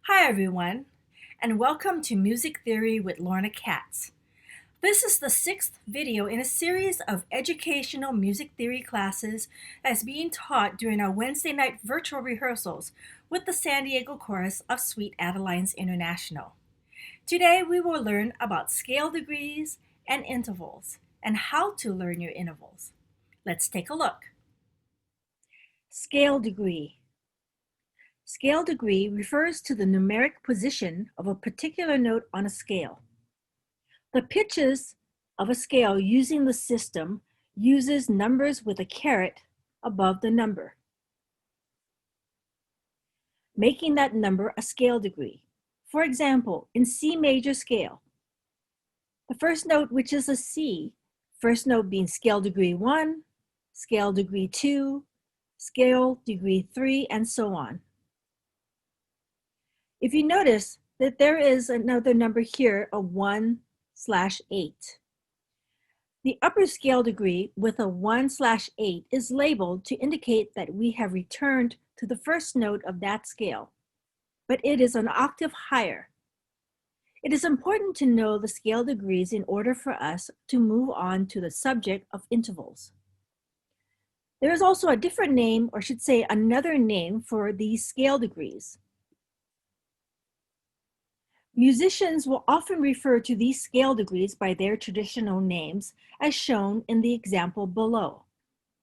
Hi everyone, and welcome to Music Theory with Lorna Katz. This is the sixth video in a series of educational music theory classes that's being taught during our Wednesday night virtual rehearsals with the San Diego chorus of Sweet Adelines International. Today we will learn about scale degrees and intervals and how to learn your intervals. Let's take a look. Scale degree. Scale degree refers to the numeric position of a particular note on a scale. The pitches of a scale using the system uses numbers with a caret above the number, making that number a scale degree. For example, in C major scale, the first note, which is a C, first note being scale degree 1, scale degree 2, scale degree 3, and so on. If you notice that there is another number here, a 1/8. The upper scale degree with a 1/8 is labeled to indicate that we have returned to the first note of that scale, but it is an octave higher. It is important to know the scale degrees in order for us to move on to the subject of intervals. There is also a different name, or I should say another name, for these scale degrees. Musicians will often refer to these scale degrees by their traditional names, as shown in the example below.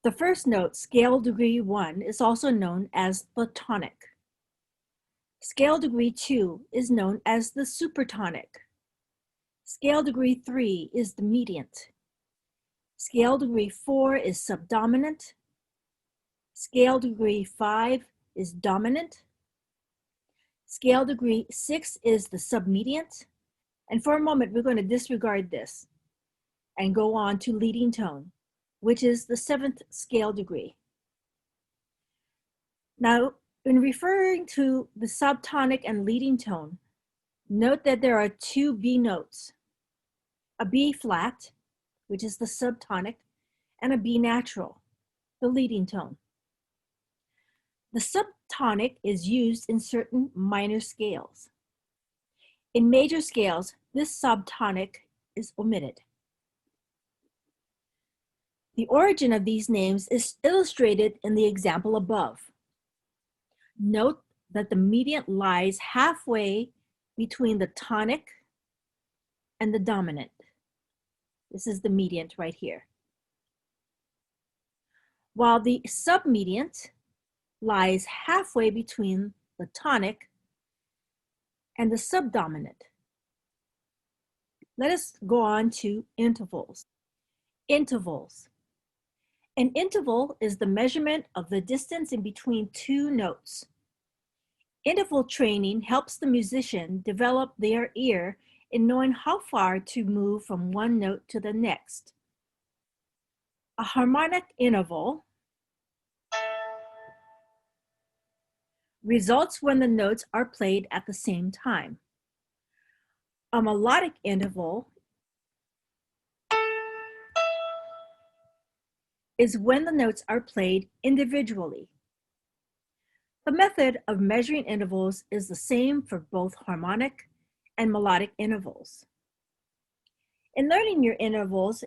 The first note, scale degree 1, is also known as the tonic. Scale degree 2 is known as the supertonic. Scale degree 3 is the mediant. Scale degree 4 is subdominant. Scale degree 5 is dominant. Scale degree 6 is the submediant. And for a moment, we're going to disregard this and go on to leading tone, which is the 7th scale degree. Now, in referring to the subtonic and leading tone, note that there are two B notes, a B flat, which is the subtonic, and a B natural, the leading tone. The subtonic is used in certain minor scales. In major scales, this subtonic is omitted. The origin of these names is illustrated in the example above. Note that the mediant lies halfway between the tonic and the dominant. This is the mediant right here. While the submediant lies halfway between the tonic and the subdominant. Let us go on to intervals. Intervals. An interval is the measurement of the distance in between two notes. Interval training helps the musician develop their ear in knowing how far to move from one note to the next. A harmonic interval results when the notes are played at the same time. A melodic interval is when the notes are played individually. The method of measuring intervals is the same for both harmonic and melodic intervals. In learning your intervals,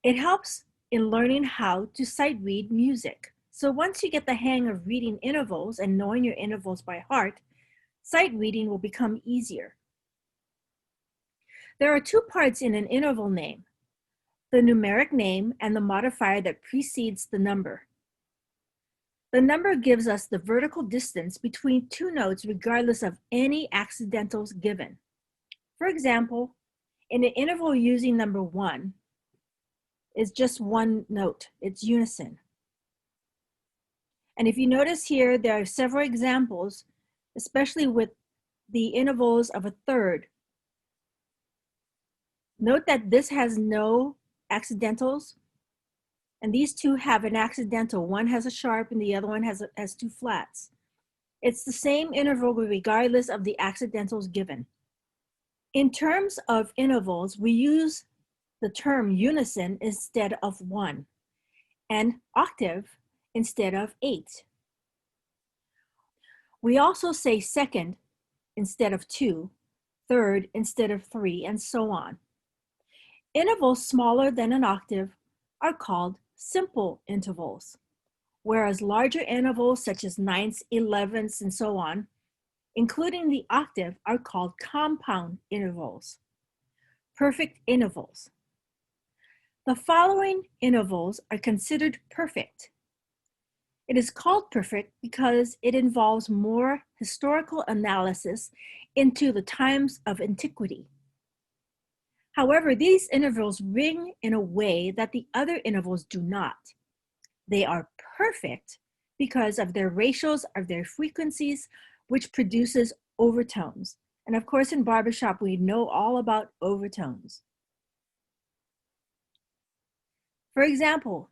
it helps in learning how to sight read music. So once you get the hang of reading intervals and knowing your intervals by heart, sight reading will become easier. There are two parts in an interval name, the numeric name and the modifier that precedes the number. The number gives us the vertical distance between two notes regardless of any accidentals given. For example, in an interval using number 1, it's just one note, it's unison. And if you notice here, there are several examples, especially with the intervals of a third. Note that this has no accidentals, and these two have an accidental. One has a sharp and the other one has two flats. It's the same interval regardless of the accidentals given. In terms of intervals, we use the term unison instead of 1, and octave instead of 8. We also say second instead of 2, third instead of 3, and so on. Intervals smaller than an octave are called simple intervals, whereas larger intervals such as ninths, 11ths, and so on, including the octave, are called compound intervals. Perfect intervals. The following intervals are considered perfect. It is called perfect because it involves more historical analysis into the times of antiquity. However, these intervals ring in a way that the other intervals do not. They are perfect because of their ratios of their frequencies, which produces overtones. And of course, in barbershop, we know all about overtones. For example,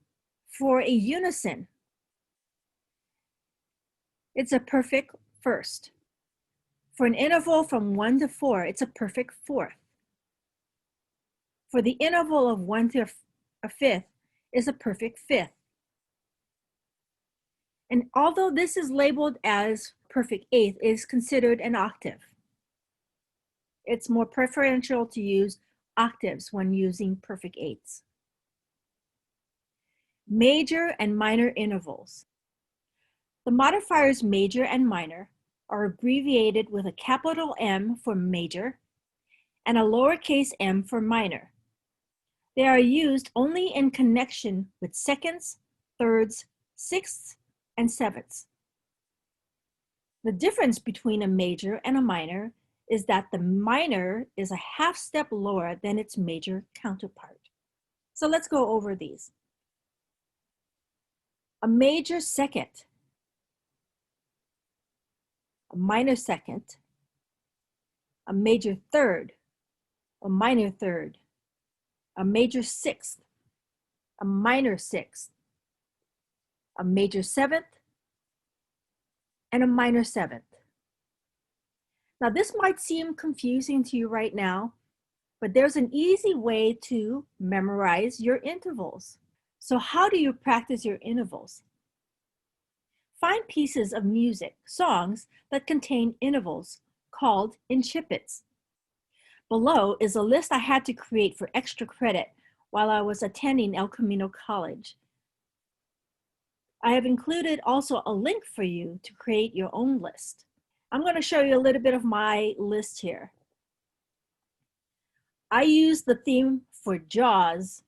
for a unison, it's a perfect first. For an interval from 1 to 4, it's a perfect fourth. For the interval of 1 to a fifth is a perfect fifth. And although this is labeled as perfect eighth, it is considered an octave. It's more preferential to use octaves when using perfect eighths. Major and minor intervals. The modifiers major and minor are abbreviated with a capital M for major and a lowercase m for minor. They are used only in connection with seconds, thirds, sixths, and sevenths. The difference between a major and a minor is that the minor is a half step lower than its major counterpart. So let's go over these. A major second, a minor second, a major third, a minor third, a major sixth, a minor sixth, a major seventh, and a minor seventh. Now this might seem confusing to you right now, but there's an easy way to memorize your intervals. So how do you practice your intervals? Find pieces of music, songs that contain intervals called incipits. Below is a list I had to create for extra credit while I was attending El Camino College. I have included also a link for you to create your own list. I'm going to show you a little bit of my list here. I use the theme for Jaws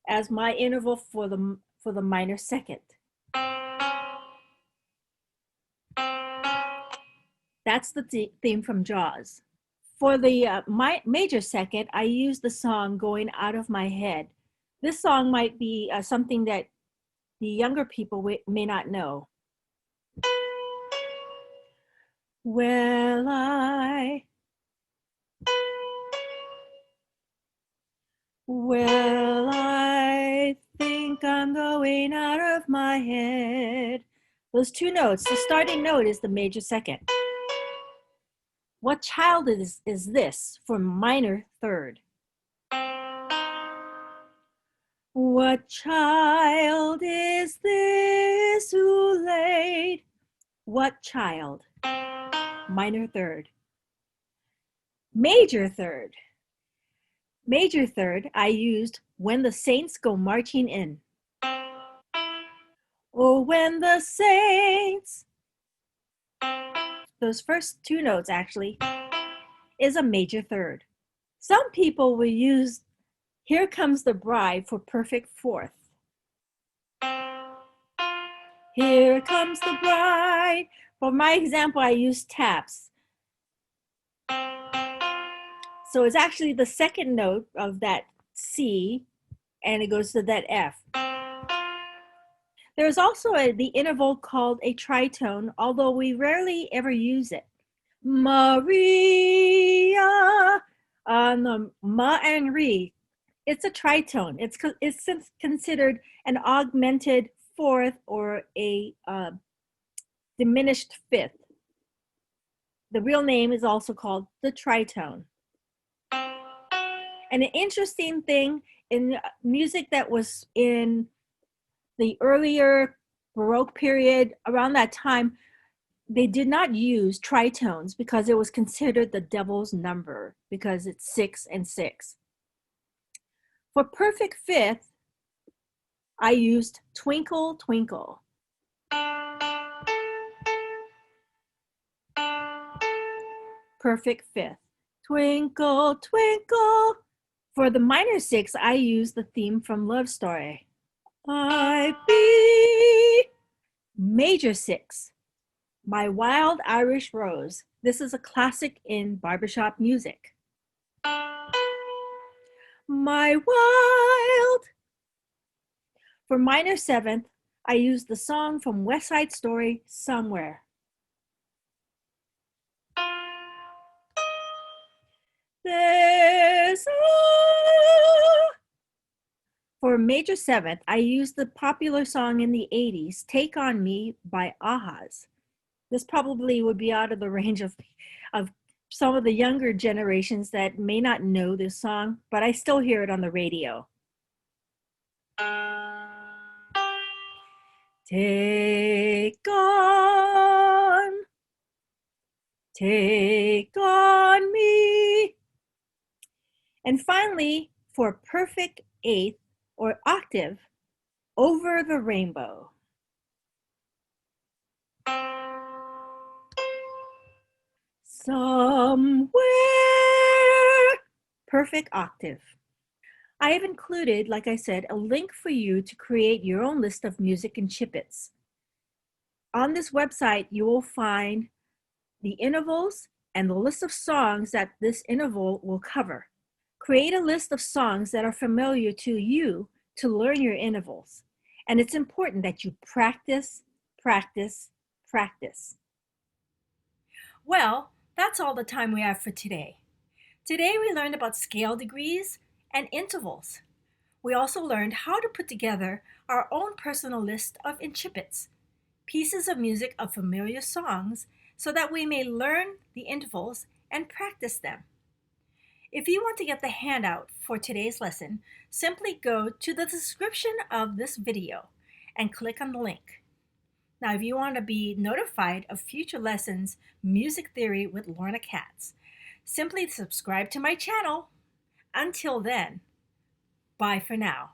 as my interval for the minor second. That's the theme from Jaws. For the major second, I use the song Going Out of My Head. This song might be something that the younger people may not know. Well, I think I'm going out of my head. Those two notes, the starting note is the major second. What child is this for minor third? What child is this who laid? What child? Minor third. Major third. Major third, I used When the Saints Go Marching In. Oh, when the saints, those first two notes actually, is a major third. Some people will use Here Comes the Bride for perfect fourth. Here comes the bride. For my example, I used taps. So it's actually the second note of that C, and it goes to that F. There's also the interval called a tritone, although we rarely ever use it. Maria, on the ma and re. It's a tritone. It's considered an augmented fourth or a diminished fifth. The real name is also called the tritone. And an interesting thing in music that was in the earlier Baroque period, around that time, they did not use tritones because it was considered the devil's number because it's 6 and 6. For perfect fifth, I used twinkle, twinkle. Perfect fifth. Twinkle, twinkle. For the minor 6, I used the theme from Love Story. I be major 6. My Wild Irish Rose. This is a classic in barbershop music. My wild. For minor 7th, I used the song from West Side Story, Somewhere. There's For major 7th, I used the popular song in the 80s, Take On Me by Ahas. This probably would be out of the range of some of the younger generations that may not know this song, but I still hear it on the radio. Take on me. And finally, for perfect 8th or octave, Over the Rainbow. Somewhere, perfect octave. I have included, like I said, a link for you to create your own list of music and chippets. On this website, you will find the intervals and the list of songs that this interval will cover. Create a list of songs that are familiar to you to learn your intervals. And it's important that you practice, practice, practice. Well, that's all the time we have for today. Today we learned about scale degrees and intervals. We also learned how to put together our own personal list of incipits, pieces of music of familiar songs, so that we may learn the intervals and practice them. If you want to get the handout for today's lesson, simply go to the description of this video and click on the link. Now, if you want to be notified of future lessons, Music Theory with Lorna Katz, simply subscribe to my channel. Until then, bye for now.